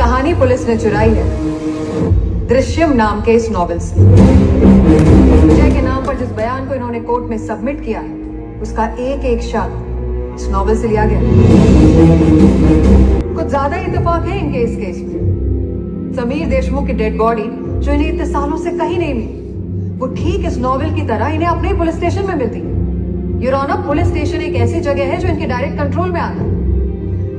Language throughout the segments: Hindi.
कहानी पुलिस ने चुराई है दृश्यम नाम के इस नॉवेल से। विजय के नाम पर जिस बयान को इन्होंने कोर्ट में सबमिट किया है उसका एक एक शब्द इस नॉवेल से लिया गया। कुछ ज्यादा इत्तेफाक है इनके इस केस में। समीर देशमुख की डेड बॉडी जो इन्हें इतने सालों से कहीं नहीं मिली, वो ठीक इस नॉवेल की तरह इन्हें अपने पुलिस स्टेशन में मिलती है। योर ऑनर, पुलिस स्टेशन एक ऐसी जगह है जो इनके डायरेक्ट कंट्रोल में आता है।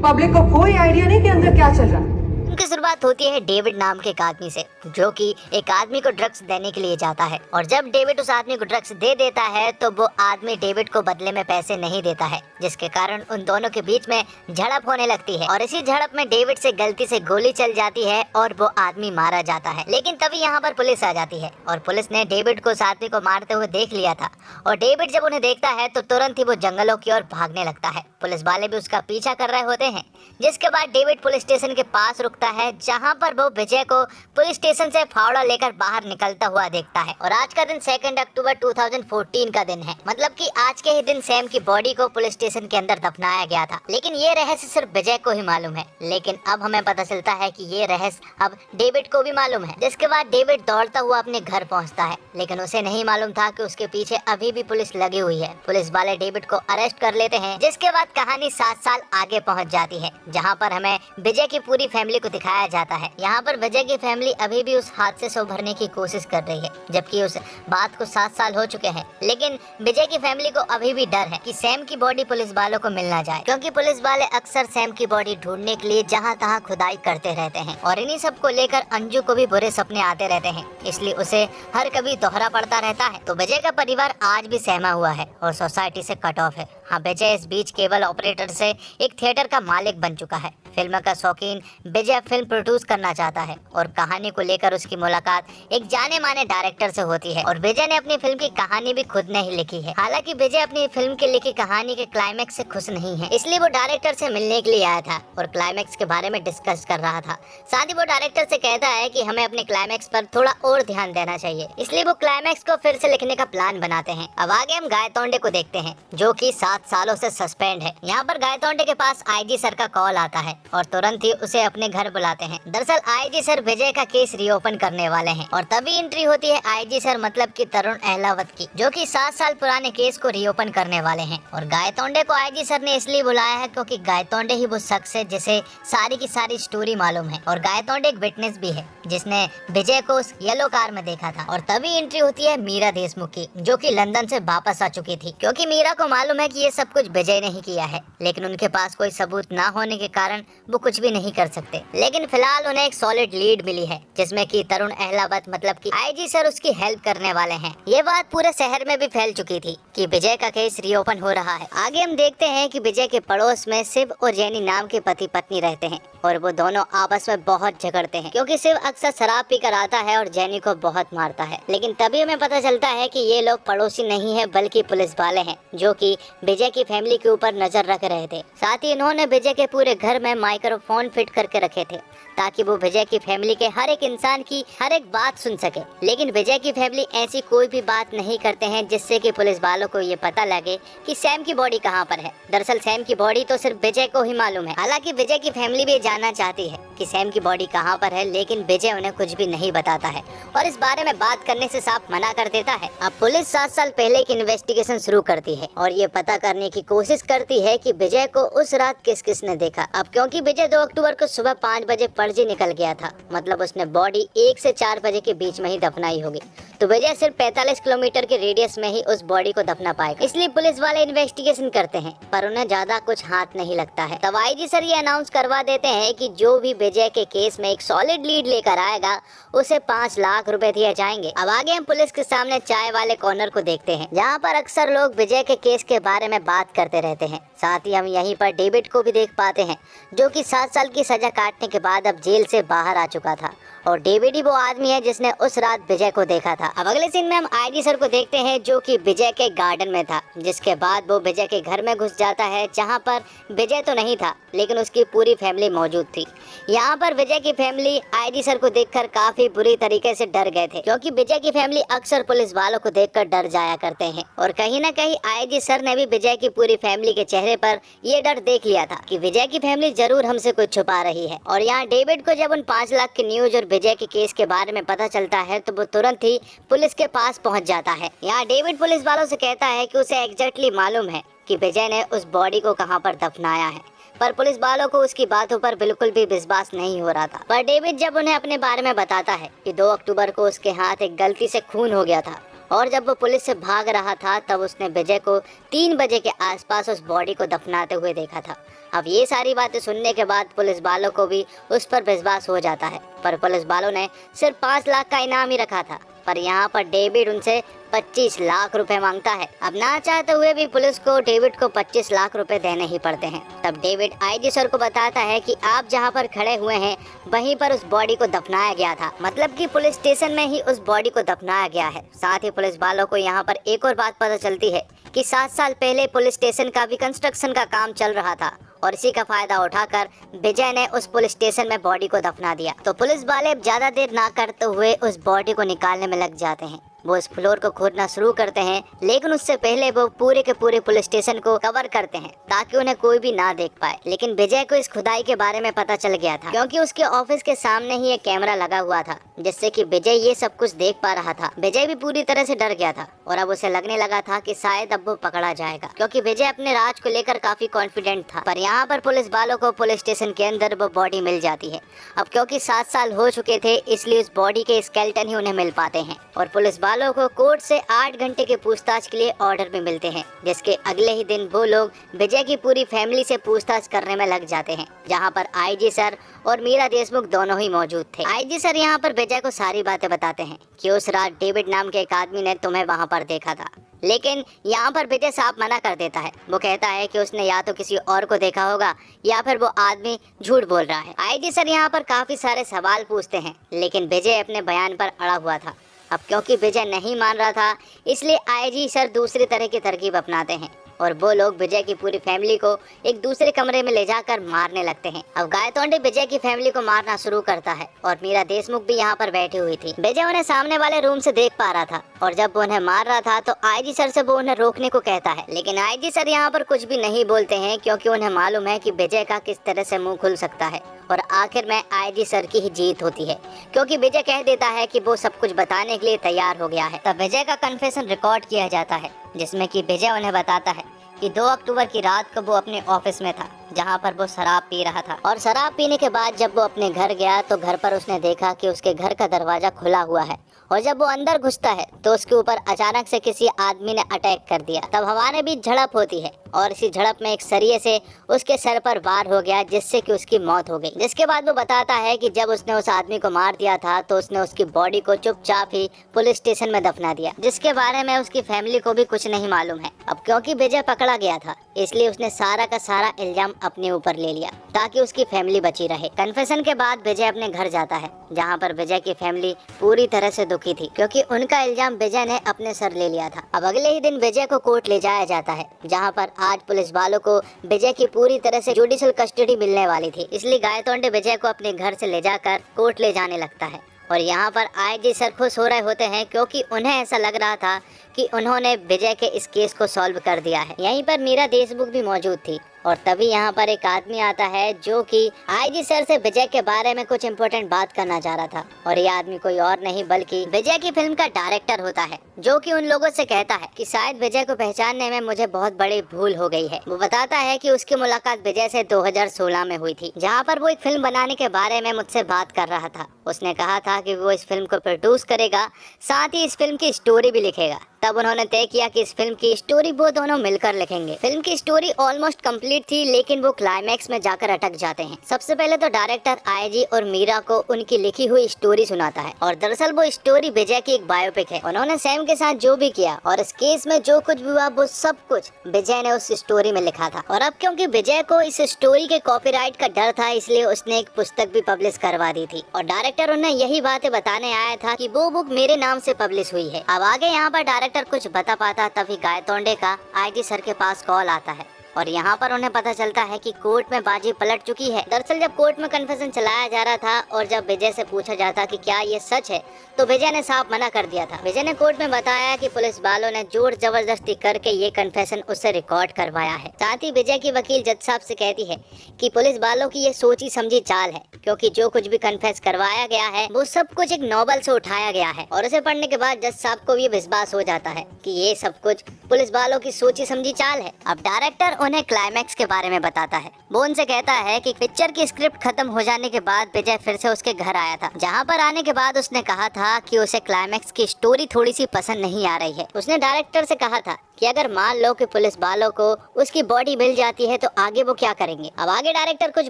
पब्लिक को कोई आइडिया नहीं कि अंदर क्या चल रहा है। उनकी शुरुआत होती है डेविड नाम के एक आदमी से, जो कि एक आदमी को ड्रग्स देने के लिए जाता है। और जब डेविड उस आदमी को ड्रग्स दे देता है तो वो आदमी डेविड को बदले में पैसे नहीं देता है, जिसके कारण उन दोनों के बीच में झड़प होने लगती है। और इसी झड़प में डेविड से गलती से गोली चल जाती है और वो आदमी मारा जाता है। लेकिन तभी यहाँ पर पुलिस आ जाती है और पुलिस ने डेविड को उस आदमी को मारते हुए देख लिया था। और डेविड जब उन्हें देखता है तो तुरंत ही वो जंगलों की ओर भागने लगता है। पुलिस वाले भी उसका पीछा कर रहे होते हैं, जिसके बाद डेविड पुलिस स्टेशन के पास रुकता है, जहां पर वो विजय को पुलिस स्टेशन से फावड़ा लेकर बाहर निकलता हुआ देखता है। और आज का दिन 2 अक्टूबर 2014 का दिन है, मतलब कि आज के ही दिन सैम की बॉडी को पुलिस स्टेशन के अंदर दफनाया गया था। लेकिन ये रहस्य सिर्फ विजय को ही मालूम है। लेकिन अब हमें पता चलता है कि ये रहस्य अब डेविड को भी मालूम है। जिसके बाद डेविड दौड़ता हुआ अपने घर पहुंचता है, लेकिन उसे नहीं मालूम था कि उसके पीछे अभी भी पुलिस लगी हुई है। पुलिस वाले डेविड को अरेस्ट कर लेते हैं, जिसके बाद कहानी 7 साल आगे पहुंच जाती है, जहां पर हमें विजय की पूरी फैमिली को दिखाया जाता है। यहाँ पर विजय की फैमिली अभी भी उस हादसे से उभरने की कोशिश कर रही है, जबकि उस बात को 7 साल हो चुके हैं। लेकिन विजय की फैमिली को अभी भी डर है कि सैम की बॉडी पुलिस वालों को मिल ना जाए, क्योंकि पुलिस वाले अक्सर सैम की बॉडी ढूंढने के लिए जहाँ तहाँ खुदाई करते रहते हैं। और इन्हीं सब को लेकर अंजू को भी बुरे सपने आते रहते हैं, इसलिए उसे हर कभी दोहरा पड़ता रहता है। तो विजय का परिवार आज भी सहमा हुआ है और सोसाइटी से कट ऑफ है। हाँ, विजय इस बीच केबल ऑपरेटर से एक थिएटर का मालिक बन चुका है। फिल्म का शौकीन विजय फिल्म प्रोड्यूस करना चाहता है और कहानी को लेकर उसकी मुलाकात एक जाने माने डायरेक्टर से होती है। और विजय ने अपनी फिल्म की कहानी भी खुद ने ही लिखी है। हालांकि विजय अपनी फिल्म की लिखी कहानी के क्लाइमैक्स से खुश नहीं है, इसलिए वो डायरेक्टर से मिलने के लिए आया था और क्लाइमैक्स के बारे में डिस्कस कर रहा था। साथ ही वो डायरेक्टर से कहता है कि हमें अपने क्लाइमैक्स पर थोड़ा और ध्यान देना चाहिए, इसलिए वो क्लाइमैक्स को फिर से लिखने का प्लान बनाते हैं। अब आगे हम गायतोंडे को देखते हैं, जो कि 7 सालों से सस्पेंड है। यहाँ पर गायतोंडे के पास आईजी सर का कॉल आता है और तुरंत ही उसे अपने घर बुलाते हैं। दरअसल आईजी सर विजय का केस रीओपन करने वाले हैं और तभी एंट्री होती है आईजी सर मतलब कि तरुण अहलावत की, जो कि 7 साल पुराने केस को रीओपन करने वाले हैं। और गायतोंडे को आईजी सर ने इसलिए बुलाया है क्योंकि गायतोंडे ही वो शख्स है जिसे सारी की सारी स्टोरी मालूम है। और गायतोंडे एक विटनेस भी है जिसने विजय को उस येलो कार में देखा था। और तभी एंट्री होती है मीरा देशमुख की, जो कि लंदन से वापस आ चुकी थी, क्योंकि मीरा को मालूम है कि ये सब कुछ विजय ने ही किया है। लेकिन उनके पास कोई सबूत ना होने के कारण वो कुछ भी नहीं कर सकते। लेकिन फिलहाल उन्हें एक सॉलिड लीड मिली है, जिसमें कि तरुण अहलावत मतलब कि आईजी सर उसकी हेल्प करने वाले हैं। ये बात पूरे शहर में भी फैल चुकी थी कि विजय का केस रीओपन हो रहा है। आगे हम देखते हैं कि विजय के पड़ोस में शिव और जैनी नाम के पति पत्नी रहते हैं और वो दोनों आपस में बहुत झगड़ते हैं, क्योंकि शिव अक्सर शराब पीकर आता है और जैनी को बहुत मारता है। लेकिन तभी हमें पता चलता है कि ये लोग पड़ोसी नहीं है बल्कि पुलिस वाले हैं, जो कि विजय की फैमिली के ऊपर नजर रख रहे थे। साथ ही इन्होंने विजय के पूरे घर में माइक्रोफोन फिट करके रखे थे ताकि वो विजय की फैमिली के हर एक इंसान की हर एक बात सुन सके। लेकिन विजय की फैमिली ऐसी कोई भी बात नहीं करते हैं जिससे कि पुलिस वालों को ये पता लगे कि सैम की बॉडी कहाँ पर है। दरअसल सैम की बॉडी तो सिर्फ विजय को ही मालूम है। हालांकि विजय की फैमिली भी जानना चाहती है कि सैम की बॉडी कहाँ पर है, लेकिन विजय उन्हें कुछ भी नहीं बताता है और इस बारे में बात करने से साफ मना कर देता है। अब पुलिस 7 साल पहले की इन्वेस्टिगेशन शुरू करती है और ये पता करने की कोशिश करती है कि विजय को उस रात किस किस ने देखा। अब क्योंकि विजय 2 अक्टूबर को सुबह 5 बजे पणजी निकल गया था, मतलब उसने बॉडी 1 से 4 बजे के बीच में ही दफनाई होगी, तो विजय सिर्फ 45 किलोमीटर के रेडियस में ही उस बॉडी को दफना पाएगा। इसलिए पुलिस वाले इन्वेस्टिगेशन करते हैं, पर उन्हें ज्यादा कुछ हाथ नहीं लगता है। तब आईजी सर ये अनाउंस करवा देते हैं कि जो भी विजय के केस में एक सॉलिड लीड लेकर आएगा उसे 5 लाख रुपए दिए जाएंगे। अब आगे हम पुलिस के सामने चाय वाले कॉर्नर को देखते हैं, जहाँ पर अक्सर लोग विजय के केस के बारे में बात करते रहते हैं। साथ ही हम यहीं पर डेविड को भी देख पाते हैं, जो कि 7 साल की सजा काटने के बाद अब जेल से बाहर आ चुका था और डेविड ही वो आदमी है जिसने उस रात विजय को देखा था। अब अगले सीन में हम आईजी सर को देखते हैं जो कि विजय के गार्डन में था, जिसके बाद वो विजय के घर में घुस जाता है जहाँ पर विजय तो नहीं था लेकिन उसकी पूरी फैमिली मौजूद थी। यहाँ पर विजय की फैमिली आईजी सर को देखकर काफी बुरी तरीके से डर गए थे, क्योंकि विजय की फैमिली अक्सर पुलिस वालों को देखकर डर जाया करते हैं। और कहीं ना कहीं आईजी सर ने भी विजय की पूरी फैमिली के चेहरे पर ये डर देख लिया था कि विजय की फैमिली जरूर हमसे कुछ छुपा रही है। और यहाँ डेविड को जब उन 5 लाख की न्यूज और विजय के केस के बारे में पता चलता है तो वो तुरंत ही पुलिस के पास पहुंच जाता है। यहाँ डेविड पुलिस वालों से कहता है कि उसे एग्जैक्टली मालूम है कि विजय ने उस बॉडी को कहां पर दफनाया है, पर पुलिस वालों को उसकी बातों पर बिल्कुल भी विश्वास नहीं हो रहा था। पर डेविड जब उन्हें अपने बारे में बताता है कि 2 अक्टूबर को उसके हाथ एक गलती से खून हो गया था और जब वो पुलिस से भाग रहा था तब उसने विजय को 3 बजे के आसपास उस बॉडी को दफनाते हुए देखा था। अब ये सारी बातें सुनने के बाद पुलिस वालों को भी उस पर विश्वास हो जाता है, पर पुलिस वालों ने सिर्फ 5 लाख का इनाम ही रखा था, पर यहाँ पर डेविड उनसे 25 लाख रुपए मांगता है। अब ना चाहते हुए भी पुलिस को डेविड को 25 लाख रुपए देने ही पड़ते हैं। तब डेविड आईजी सर को बताता है कि आप जहाँ पर खड़े हुए हैं वहीं पर उस बॉडी को दफनाया गया था, मतलब कि पुलिस स्टेशन में ही उस बॉडी को दफनाया गया है। साथ ही पुलिस वालों को यहाँ पर एक और बात पता चलती है कि 7 साल पहले पुलिस स्टेशन का भी कंस्ट्रक्शन का काम चल रहा था और इसी का फायदा उठाकर विजय ने उस पुलिस स्टेशन में बॉडी को दफना दिया। तो पुलिस वाले ज्यादा देर ना करते हुए उस बॉडी को निकालने में लग जाते हैं। वो इस फ्लोर को खोदना शुरू करते हैं, लेकिन उससे पहले वो पूरे के पूरे पुलिस स्टेशन को कवर करते हैं ताकि उन्हें कोई भी ना देख पाए। लेकिन विजय को इस खुदाई के बारे में पता चल गया था, क्योंकि उसके ऑफिस के सामने ही एक कैमरा लगा हुआ था, जिससे कि विजय ये सब कुछ देख पा रहा था। विजय भी पूरी तरह से डर गया था और अब उसे लगने लगा था कि शायद अब वो पकड़ा जाएगा, क्योंकि विजय अपने राज को लेकर काफी कॉन्फिडेंट था। पर यहाँ पर पुलिस वालों को पुलिस स्टेशन के अंदर वो बॉडी मिल जाती है। अब क्योंकि 7 साल हो चुके थे इसलिए उस बॉडी के स्केलेटन ही उन्हें मिल पाते हैं और पुलिस वालों को कोर्ट से 8 घंटे के पूछताछ के लिए ऑर्डर भी मिलते हैं, जिसके अगले ही दिन वो लोग विजय की पूरी फैमिली से पूछताछ करने में लग जाते हैं, जहां पर आईजी सर और मीरा देशमुख दोनों ही मौजूद थे। आईजी सर यहां पर विजय को सारी बातें बताते हैं कि उस रात डेविड नाम के एक आदमी ने तुम्हें वहां पर देखा था, लेकिन यहाँ पर विजय साफ मना कर देता है। वो कहता है कि उसने या तो किसी और को देखा होगा या फिर वो आदमी झूठ बोल रहा है। आईजी सर यहाँ पर काफी सारे सवाल पूछते हैं, लेकिन विजय अपने बयान पर अड़ा हुआ था। अब क्योंकि विजय नहीं मान रहा था इसलिए आईजी सर दूसरी तरह की तरकीब अपनाते हैं और वो लोग विजय की पूरी फैमिली को एक दूसरे कमरे में ले जाकर मारने लगते हैं। अब गायतोंडे विजय की फैमिली को मारना शुरू करता है और मीरा देशमुख भी यहाँ पर बैठी हुई थी। विजय उन्हें सामने वाले रूम से देख पा रहा था और जब वो उन्हें मार रहा था तो आईजी सर से वो उन्हें रोकने को कहता है, लेकिन आईजी सर यहाँ पर कुछ भी नहीं बोलते हैं, क्योंकि उन्हें मालूम है कि विजय का किस तरह से मुंह खुल सकता है और आखिर में आईजी सर की ही जीत होती है, क्योंकि विजय कह देता है कि वो सब कुछ बताने के लिए तैयार हो गया है। तब विजय का कन्फेशन रिकॉर्ड किया जाता है, जिसमें कि विजय उन्हें बताता है कि 2 अक्टूबर की रात को वो अपने ऑफिस में था, जहां पर वो शराब पी रहा था और शराब पीने के बाद जब वो अपने घर गया तो घर पर उसने देखा कि उसके घर का दरवाजा खुला हुआ है और जब वो अंदर घुसता है तो उसके ऊपर अचानक से किसी आदमी ने अटैक कर दिया। तब हमारे बीच झड़प होती है और इसी झड़प में एक सरिये से उसके सर पर वार हो गया, जिससे कि उसकी मौत हो गई। जिसके बाद वो बताता है कि जब उसने उस आदमी को मार दिया था तो उसने उसकी बॉडी को चुपचाप ही पुलिस स्टेशन में दफना दिया, जिसके बारे में उसकी फैमिली को भी कुछ नहीं मालूम है। अब क्योंकि विजय पकड़ा गया था इसलिए उसने सारा का सारा इल्जाम अपने ऊपर ले लिया ताकि उसकी फैमिली बची रहे। कन्फेशन के बाद विजय अपने घर जाता है, जहाँ पर विजय की फैमिली पूरी तरह से दुखी थी, क्योंकि उनका इल्जाम विजय ने अपने सर ले लिया था। अब अगले ही दिन विजय को कोर्ट ले जाया जाता है, जहाँ पर आज पुलिस वालों को विजय की पूरी तरह से जुडिशियल कस्टडी मिलने वाली थी, इसलिए गायतोंडे विजय को अपने घर से ले जाकर कोर्ट ले जाने लगता है। और यहाँ पर आईजी सर खुश हो रहे होते हैं, क्योंकि उन्हें ऐसा लग रहा था कि उन्होंने विजय के इस केस को सॉल्व कर दिया है। यहीं पर मीरा देशमुख भी मौजूद थी और तभी यहाँ पर एक आदमी आता है जो कि आईजी सर से विजय के बारे में कुछ इम्पोर्टेंट बात करना चाह रहा था, और ये आदमी कोई और नहीं बल्कि विजय की फिल्म का डायरेक्टर होता है, जो कि उन लोगों से कहता है कि शायद विजय को पहचानने में मुझे बहुत बड़ी भूल हो गई है। वो बताता है कि उसकी मुलाकात विजय से 2016 में हुई थी, जहाँ पर वो एक फिल्म बनाने के बारे में मुझसे बात कर रहा था। उसने कहा था कि वो इस फिल्म को प्रोड्यूस करेगा, साथ ही इस फिल्म की स्टोरी भी लिखेगा। तब उन्होंने तय किया कि इस फिल्म की स्टोरी वो दोनों मिलकर लिखेंगे। फिल्म की स्टोरी ऑलमोस्ट कंप्लीट थी, लेकिन वो क्लाइमैक्स में जाकर अटक जाते हैं। सबसे पहले तो डायरेक्टर आईजी और मीरा को उनकी लिखी हुई स्टोरी सुनाता है और दरअसल वो स्टोरी विजय की एक बायोपिक है। उन्होंने सैम के साथ जो भी किया और इस केस में जो कुछ भी हुआ वो सब कुछ विजय ने उस स्टोरी में लिखा था। और अब क्योंकि विजय को इस स्टोरी के कॉपीराइट का डर था, इसलिए उसने एक पुस्तक भी पब्लिश करवा दी थी और डायरेक्टर उन्हें यही बातें बताने आया था कि वो बुक मेरे नाम से पब्लिश हुई है। अब आगे यहाँ पर डायरेक्टर कुछ बता पाता तभी गायतोंडे का आईजी सर के पास कॉल आता है और यहाँ पर उन्हें पता चलता है कि कोर्ट में बाजी पलट चुकी है। दरअसल जब कोर्ट में कन्फेशन चलाया जा रहा था और जब विजय से पूछा जाता कि क्या ये सच है, तो विजय ने साफ मना कर दिया था। विजय ने कोर्ट में बताया कि पुलिस वालों ने जोर जबरदस्ती करके ये कन्फेशन उससे रिकॉर्ड करवाया है। साथ ही विजय की वकील जज साहब से कहती है कि पुलिस वालों की ये सोची समझी चाल है, क्योंकि जो कुछ भी कन्फेस करवाया गया है वो सब कुछ एक नॉवल से उठाया गया है। और उसे पढ़ने के बाद जज साहब को ये विश्वास हो जाता है कि ये सब कुछ पुलिस वालों की सोची समझी चाल है। अब डायरेक्टर उन्हें क्लाइमैक्स के बारे में बताता है। वो उनसे कहता है कि पिक्चर की स्क्रिप्ट खत्म हो जाने के बाद विजय फिर से उसके घर आया था, जहाँ पर आने के बाद उसने कहा था कि उसे क्लाइमैक्स की स्टोरी थोड़ी सी पसंद नहीं आ रही है। उसने डायरेक्टर से कहा था कि अगर मान लो कि पुलिस वालों को उसकी बॉडी मिल जाती है तो आगे वो क्या करेंगे। अब आगे डायरेक्टर कुछ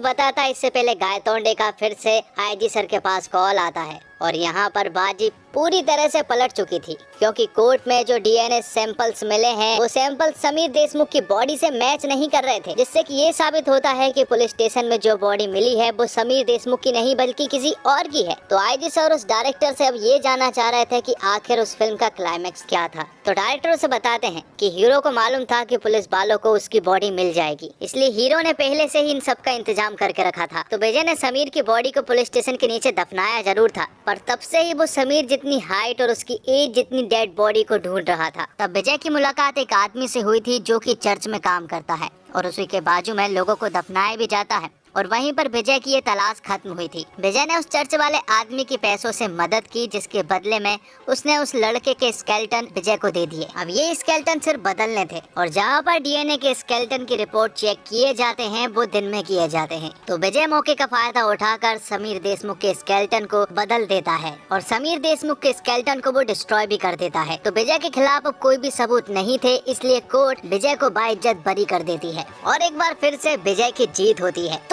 बताता है, इससे पहले गायतोंडे का फिर से आईजी सर के पास कॉल आता है और यहाँ पर बाजी पूरी तरह से पलट चुकी थी, क्योंकि कोर्ट में जो डीएनए सैंपल्स मिले हैं वो सैंपल समीर देशमुख की बॉडी से मैच नहीं कर रहे थे, जिससे कि ये साबित होता है कि पुलिस स्टेशन में जो बॉडी मिली है वो समीर देशमुख की नहीं बल्कि किसी और की है। तो आईजी सर उस डायरेक्टर से अब ये जानना चाह रहे थे कि आखिर उस फिल्म का क्लाइमैक्स क्या था। तो डायरेक्टर उसे बताते हैं कि हीरो को मालूम था कि पुलिस वालों को उसकी बॉडी मिल जाएगी, इसलिए हीरो ने पहले से ही इन सब का इंतजाम करके रखा था। तो विजय ने समीर की बॉडी को पुलिस स्टेशन के नीचे दफनाया जरूर था, पर तब से ही वो समीर जितनी हाइट और उसकी एज जितनी डेड बॉडी को ढूंढ रहा था। तब विजय की मुलाकात एक आदमी से हुई थी जो कि चर्च में काम करता है और उसी के बाजू में लोगों को दफनाया भी जाता है और वहीं पर विजय की ये तलाश खत्म हुई थी। विजय ने उस चर्च वाले आदमी की पैसों से मदद की, जिसके बदले में उसने उस लड़के के स्केलेटन विजय को दे दिए। अब ये स्केलेटन सिर्फ बदलने थे और जहाँ पर डीएनए के स्केलेटन की रिपोर्ट चेक किए जाते हैं वो दिन में किए जाते हैं। तो विजय मौके का फायदा उठाकर समीर देशमुख के स्केलेटन को बदल देता है और समीर देशमुख के स्केलेटन को वो डिस्ट्रॉय भी कर देता है। तो विजय के खिलाफ अब कोई भी सबूत नहीं थे, इसलिए कोर्ट विजय को बाइज्जत बरी कर देती है और एक बार फिर से विजय की जीत होती है।